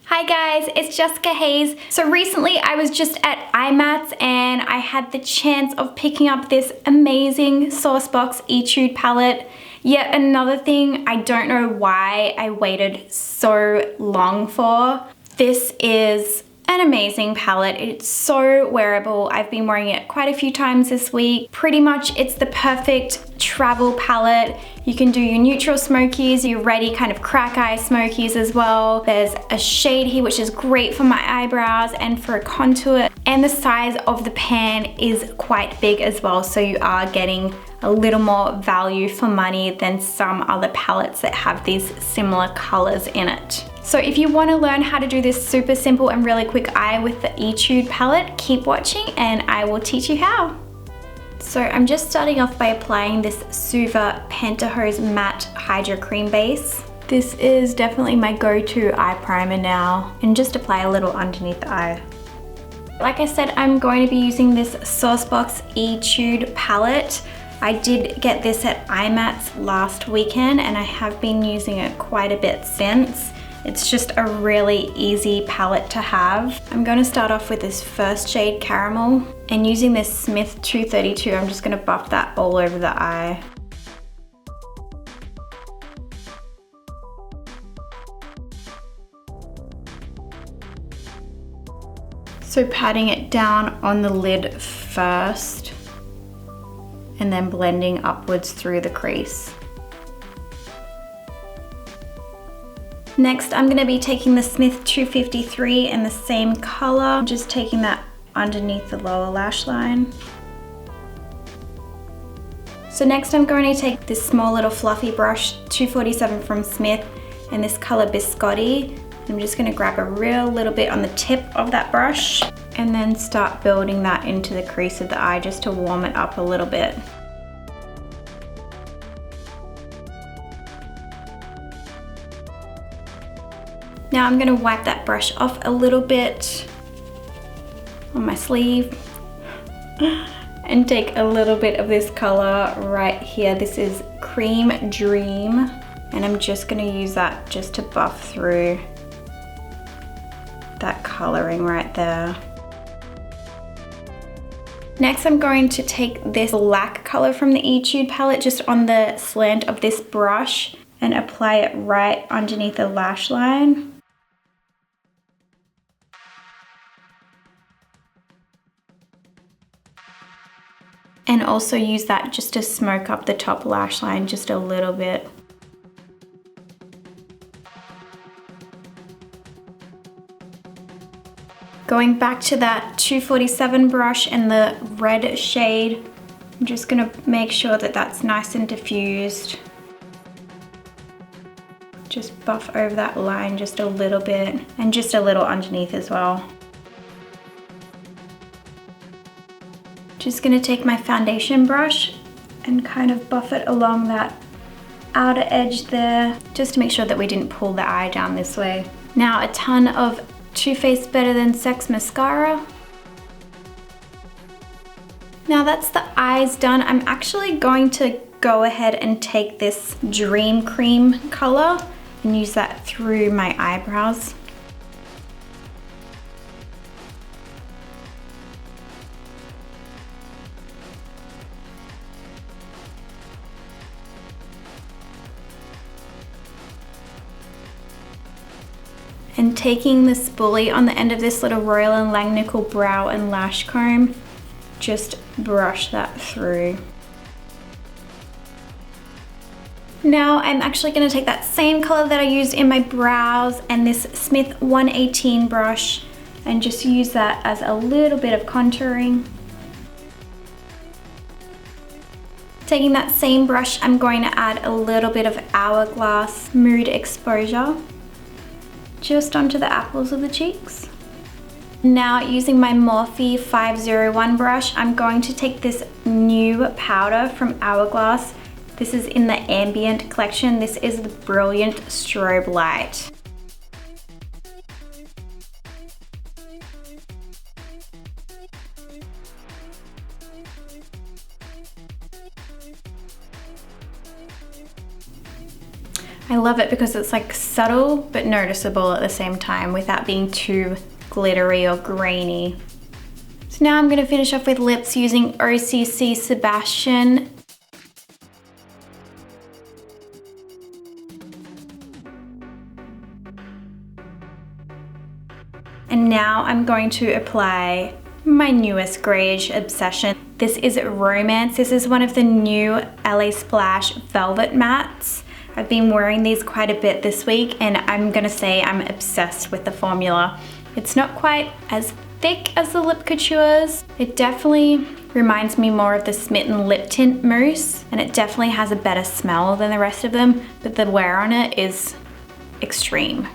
Hi guys, it's Jessica Hayes. So recently I was just at IMATS and I had the chance of picking up this amazing Saucebox ETUDE palette. Yet another thing I don't know why I waited so long for. This is an amazing palette. It's so wearable. I've been wearing it quite a few times this week. Pretty much it's the perfect travel palette. You can do your neutral smokies, your ready kind of crack eye smokies as well. There's a shade here which is great for my eyebrows and for a contour. And the size of the pan is quite big as well, so you are getting a little more value for money than some other palettes that have these similar colors in it. So if you want to learn how to do this super simple and really quick eye with the ETUDE palette, keep watching and I will teach you how. So I'm just starting off by applying this SUVA Pantyhose Matte Hydra Cream Base. This is definitely my go-to eye primer now, and just apply a little underneath the eye. Like I said, I'm going to be using this Saucebox ETUDE palette. I did get this at IMATS last weekend and I have been using it quite a bit since. It's just a really easy palette to have. I'm going to start off with this first shade, Caramel, and using this Smith 232, I'm just going to buff that all over the eye. So patting it down on the lid first and then blending upwards through the crease. Next, I'm going to be taking the Smith 253 in the same color, just taking that underneath the lower lash line. So next I'm going to take this small little fluffy brush, 247 from Smith, in this color Biscotti. I'm just going to grab a real little bit on the tip of that brush and then start building that into the crease of the eye just to warm it up a little bit. Now I'm going to wipe that brush off a little bit on my sleeve and take a little bit of this color right here. This is Cream Dream, and I'm just going to use that just to buff through that coloring right there. Next I'm going to take this black color from the ETUDE palette just on the slant of this brush and apply it right underneath the lash line. And also use that just to smoke up the top lash line just a little bit. Going back to that 247 brush and the red shade, I'm just gonna make sure that that's nice and diffused. Just buff over that line just a little bit and just a little underneath as well. Just gonna take my foundation brush and kind of buff it along that outer edge there, just to make sure that we didn't pull the eye down this way. Now a ton of Too Faced Better Than Sex mascara. Now that's the eyes done. I'm actually going to go ahead and take this Dream Cream color and use that through my eyebrows. And taking the spoolie on the end of this little Royal & Langnickel brow and lash comb, just brush that through. Now I'm actually going to take that same color that I used in my brows and this Smith 118 brush and just use that as a little bit of contouring. Taking that same brush, I'm going to add a little bit of Hourglass Mood Exposure just onto the apples of the cheeks. Now using my Morphe 501 brush, I'm going to take this new powder from Hourglass. This is in the Ambient collection. This is the Brilliant Strobe Light. I love it because it's like subtle but noticeable at the same time without being too glittery or grainy. So now I'm going to finish off with lips using OCC Sebastian. And now I'm going to apply my newest grayish obsession. This is Romance. This is one of the new LA Splash Velvet Mattes. I've been wearing these quite a bit this week and I'm gonna say I'm obsessed with the formula. It's not quite as thick as the Lip Couture's. It definitely reminds me more of the Smitten Lip Tint Mousse, and it definitely has a better smell than the rest of them, but the wear on it is extreme.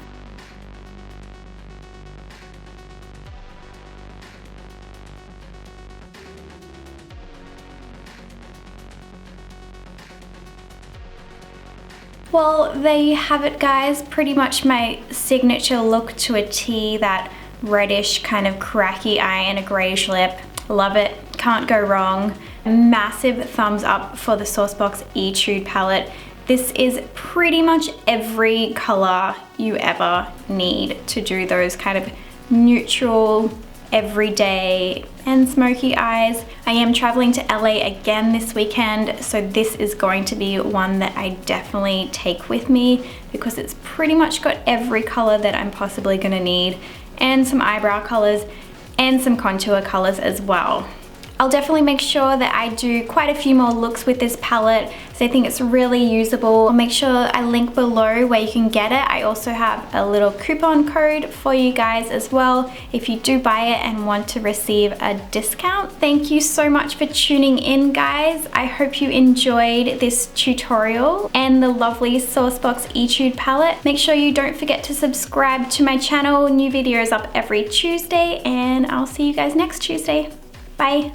Well, there you have it, guys. Pretty much my signature look to a T, that reddish kind of cracky eye and a grayish lip. Love it, can't go wrong. A massive thumbs up for the Saucebox ETUDE palette. This is pretty much every color you ever need to do those kind of neutral, everyday and smoky eyes. I am traveling to LA again this weekend, so this is going to be one that I definitely take with me because it's pretty much got every color that I'm possibly gonna need, and some eyebrow colors and some contour colors as well. I'll definitely make sure that I do quite a few more looks with this palette, so I think it's really usable. I'll make sure I link below where you can get it. I also have a little coupon code for you guys as well if you do buy it and want to receive a discount. Thank you so much for tuning in, guys. I hope you enjoyed this tutorial and the lovely Saucebox ETUDE palette. Make sure you don't forget to subscribe to my channel. New videos up every Tuesday, and I'll see you guys next Tuesday. Bye.